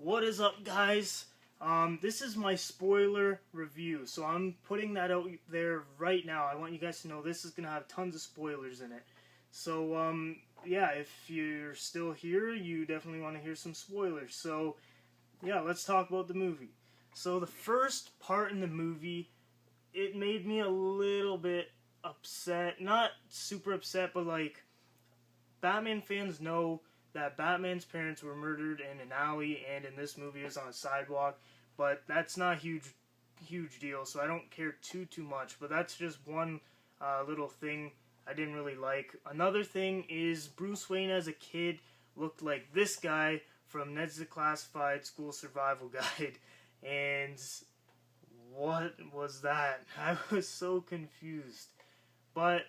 What is up, guys? This is my spoiler review, so I'm putting that out there right now. I want you guys to know this is going to have tons of spoilers in it. So, yeah, if you're still here, you definitely want to hear some spoilers. So, yeah, let's talk about the movie. So, the first part in the movie, it made me a little bit upset. Not super upset, but like, Batman fans know that Batman's parents were murdered in an alley, and in this movie is on a sidewalk. But that's not a huge deal, so I don't care too much. But that's just one little thing I didn't really like. Another thing is Bruce Wayne as a kid looked like this guy from Ned's Declassified School Survival Guide, and what was that? I was so confused. But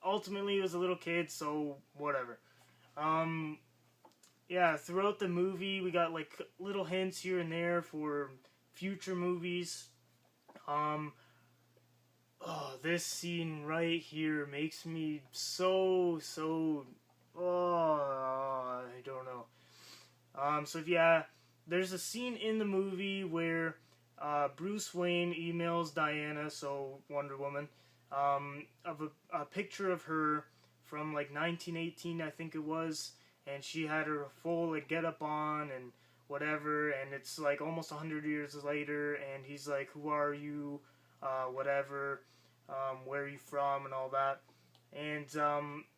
ultimately, he was a little kid, so whatever. Yeah, throughout the movie, we got like little hints here and there for future movies. Oh, this scene right here makes me so, I don't know. So yeah, there's a scene in the movie where Bruce Wayne emails Diana, so Wonder Woman, of a picture of her from like 1918, I think it was, and she had her full like get up on and whatever, and it's like almost 100 years later, and he's like, who are you, whatever, where are you from, and all that. And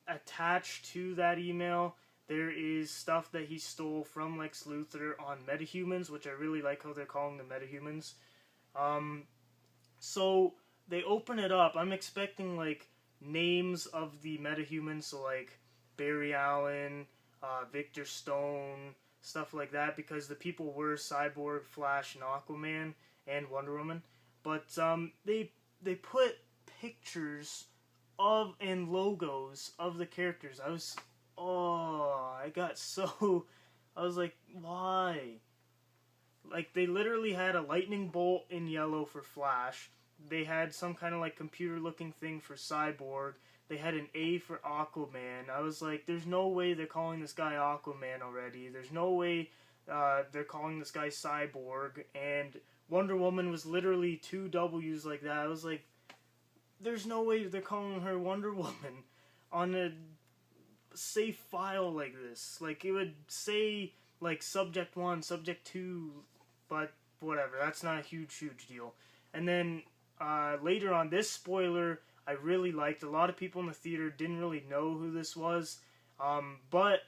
attached to that email, there is stuff that he stole from Lex Luthor on metahumans, which I really like how they're calling them metahumans. So they open it up. I'm expecting like names of the metahumans, so like Barry Allen, Victor Stone, stuff like that, because the people were Cyborg, Flash, and Aquaman, and Wonder Woman. But they put pictures of and logos of the characters. I was like, why? Like, they literally had a lightning bolt in yellow for Flash. They had some kind of like computer looking thing for Cyborg. They had an A for Aquaman. I was like, there's no way they're calling this guy Aquaman already. There's no way they're calling this guy Cyborg. And Wonder Woman was literally two W's like that. I was like, there's no way they're calling her Wonder Woman on a safe file like this. Like, it would say like subject 1, subject 2, but whatever. That's not a huge deal. And then later on, this spoiler I really liked. A lot of people in the theater didn't really know who this was. But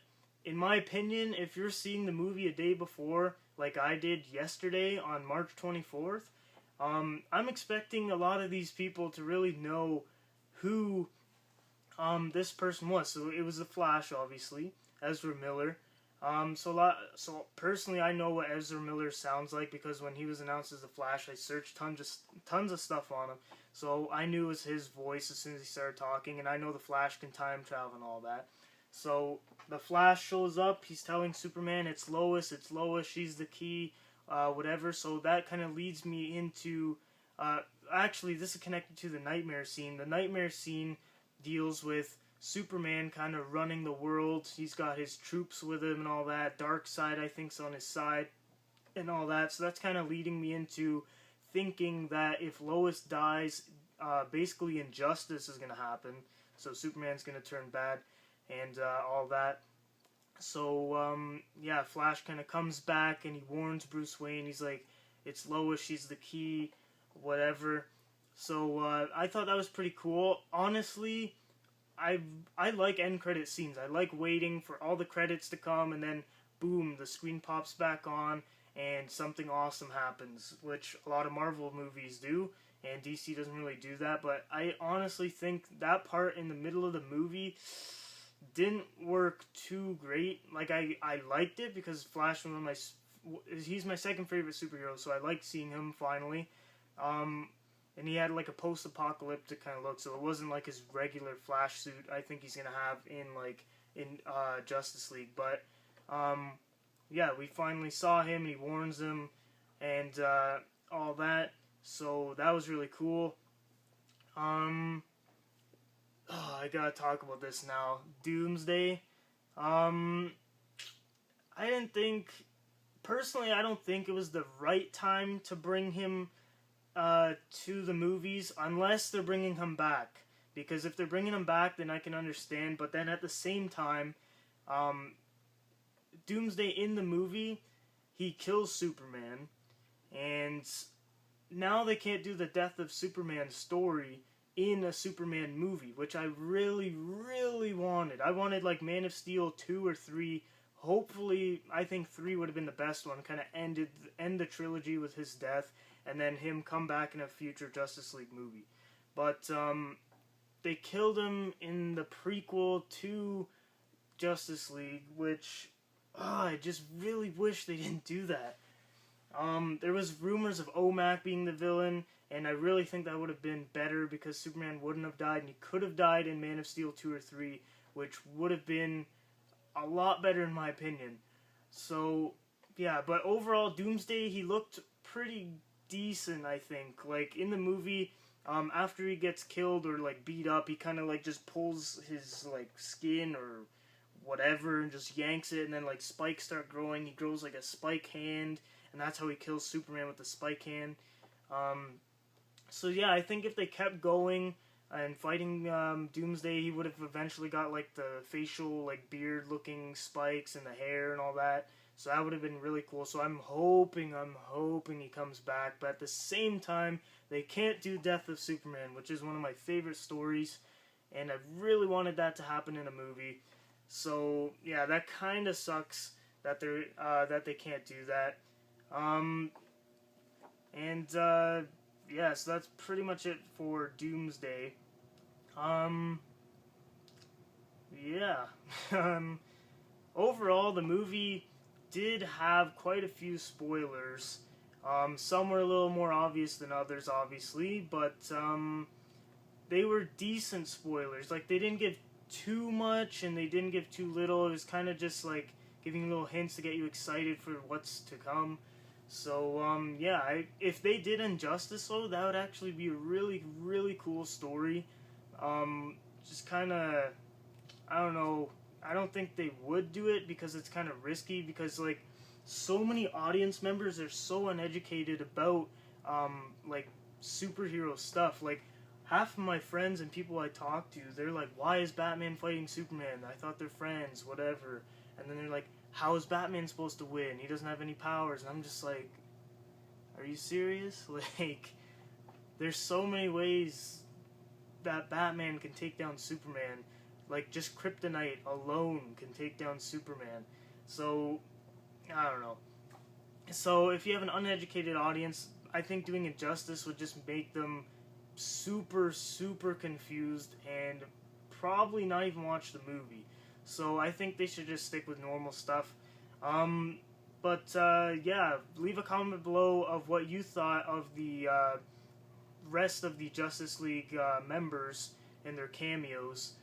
in my opinion, if you're seeing the movie a day before, like I did yesterday on March 24th, I'm expecting a lot of these people to really know who this person was. So it was the Flash, obviously, Ezra Miller. So personally, I know what Ezra Miller sounds like because when he was announced as the Flash, I searched tons of stuff on him. So I knew it was his voice as soon as he started talking, and I know the Flash can time travel and all that. So the Flash shows up. He's telling Superman, it's Lois, she's the key, whatever. So that kind of leads me into, actually, this is connected to the nightmare scene. The nightmare scene deals with Superman kind of running the world. He's got his troops with him and all that. Darkseid, I think, is on his side and all that. So that's kind of leading me into thinking that if Lois dies, basically injustice is going to happen. So Superman's going to turn bad and all that. So, yeah, Flash kind of comes back and he warns Bruce Wayne. He's like, it's Lois, she's the key, whatever. So I thought that was pretty cool. Honestly, I like end credit scenes. I like waiting for all the credits to come and then boom, the screen pops back on and something awesome happens, which a lot of Marvel movies do, and DC doesn't really do that. But I honestly think that part in the middle of the movie didn't work too great. Like, I liked it because Flash was he's my second favorite superhero, so I liked seeing him finally. And he had like a post-apocalyptic kind of look, so it wasn't like his regular Flash suit I think he's gonna have in Justice League. But yeah, we finally saw him, and he warns them, and all that. So that was really cool. I gotta talk about this now. Doomsday. I didn't think personally, I don't think it was the right time to bring him to the movies unless they're bringing him back. Because if they're bringing him back, then I can understand. But then at the same time, um, Doomsday in the movie, he kills Superman, and now they can't do the death of Superman story in a Superman movie, which I really, really wanted. I wanted like Man of Steel 2 or 3. Hopefully, I think 3 would have been the best one. Kind of end the trilogy with his death, and then him come back in a future Justice League movie. But they killed him in the prequel to Justice League, which I just really wish they didn't do that. There was rumors of OMAC being the villain, and I really think that would have been better because Superman wouldn't have died, and he could have died in Man of Steel 2 or 3, which would have been a lot better in my opinion. So, yeah, but overall, Doomsday, he looked pretty decent, I think. Like, in the movie, after he gets killed or, like, beat up, he kind of, like, just pulls his, like, skin or whatever and just yanks it, and then, like, spikes start growing. He grows, like, a spike hand, and that's how he kills Superman with the spike hand. So yeah, I think if they kept going and fighting Doomsday, he would have eventually got like the facial, like beard looking spikes and the hair and all that. So that would have been really cool. So I'm hoping he comes back. But at the same time, they can't do Death of Superman, which is one of my favorite stories, and I really wanted that to happen in a movie. So yeah, that kind of sucks that they can't do that. Yeah, so that's pretty much it for Doomsday. Yeah. Overall, the movie did have quite a few spoilers. Some were a little more obvious than others, obviously, but they were decent spoilers. Like, they didn't give too much, and they didn't give too little. It was kind of just, like, giving little hints to get you excited for what's to come. So, yeah, if they did Injustice, though, that would actually be a really, really cool story. Just kind of, I don't know, I don't think they would do it because it's kind of risky, because, like, so many audience members are so uneducated about, like, superhero stuff. Like, half of my friends and people I talk to, they're like, why is Batman fighting Superman? I thought they're friends, whatever. And then they're like, how is Batman supposed to win? He doesn't have any powers. And I'm just like, are you serious? Like, there's so many ways that Batman can take down Superman. Like, just Kryptonite alone can take down Superman. So, I don't know. So, if you have an uneducated audience, I think doing Injustice would just make them super, super confused and probably not even watch the movie. So I think they should just stick with normal stuff. Yeah, leave a comment below of what you thought of the rest of the Justice League members and their cameos,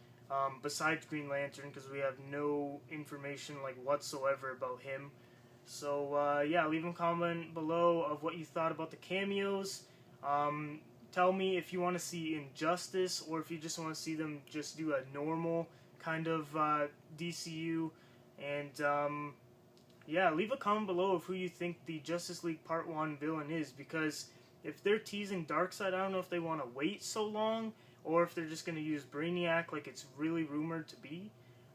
besides Green Lantern, because we have no information like whatsoever about him. So yeah, leave a comment below of what you thought about the cameos. Tell me if you want to see Injustice, or if you just want to see them just do a normal kind of DCU. And yeah, leave a comment below of who you think the Justice League Part 1 villain is, because if they're teasing Darkseid, I don't know if they want to wait so long, or if they're just going to use Brainiac like it's really rumored to be.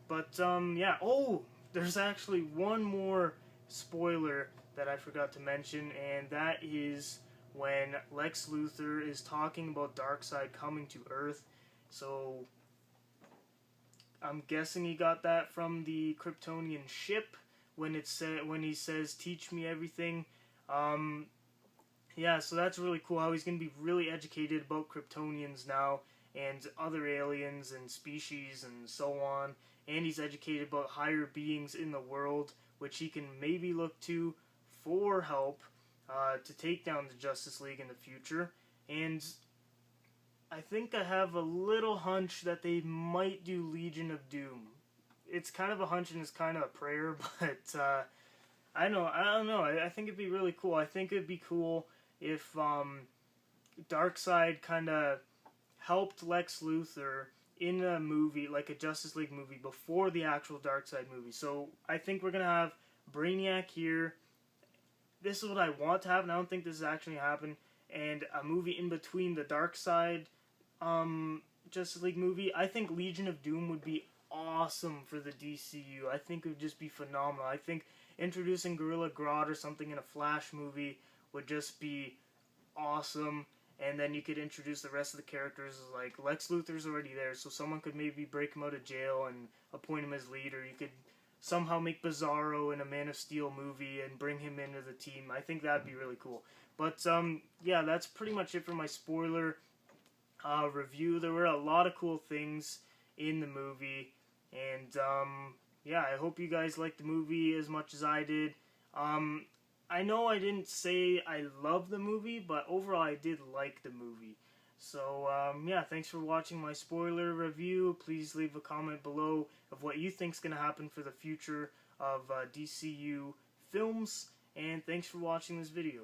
But yeah, oh, there's actually one more spoiler that I forgot to mention, and that is when Lex Luthor is talking about Darkseid coming to Earth. So I'm guessing he got that from the Kryptonian ship when he says, "Teach me everything." Yeah, so that's really cool how he's going to be really educated about Kryptonians now and other aliens and species and so on. And he's educated about higher beings in the world, which he can maybe look to for help to take down the Justice League in the future. And I think I have a little hunch that they might do Legion of Doom. It's kind of a hunch and it's kind of a prayer, but I don't know. I think it'd be really cool. I think it'd be cool if Darkseid kind of helped Lex Luthor in a movie, like a Justice League movie, before the actual Darkseid movie. So I think we're going to have Brainiac here, this is what I want to happen. I don't think this is actually happen. And a movie in between the Dark Side Justice League movie, I think Legion of Doom would be awesome for the DCU. I think it would just be phenomenal. I think introducing Gorilla Grodd or something in a Flash movie would just be awesome. And then you could introduce the rest of the characters. Like Lex Luthor's already there, so someone could maybe break him out of jail and appoint him as leader. You could somehow make Bizarro in a Man of Steel movie and bring him into the team. I think that'd be really cool. But yeah, that's pretty much it for my spoiler review. There were a lot of cool things in the movie, and yeah, I hope you guys liked the movie as much as I did. I know I didn't say I love the movie, but overall I did like the movie. So yeah, thanks for watching my spoiler review. Please leave a comment below of what you think's going to happen for the future of DCU films, and thanks for watching this video.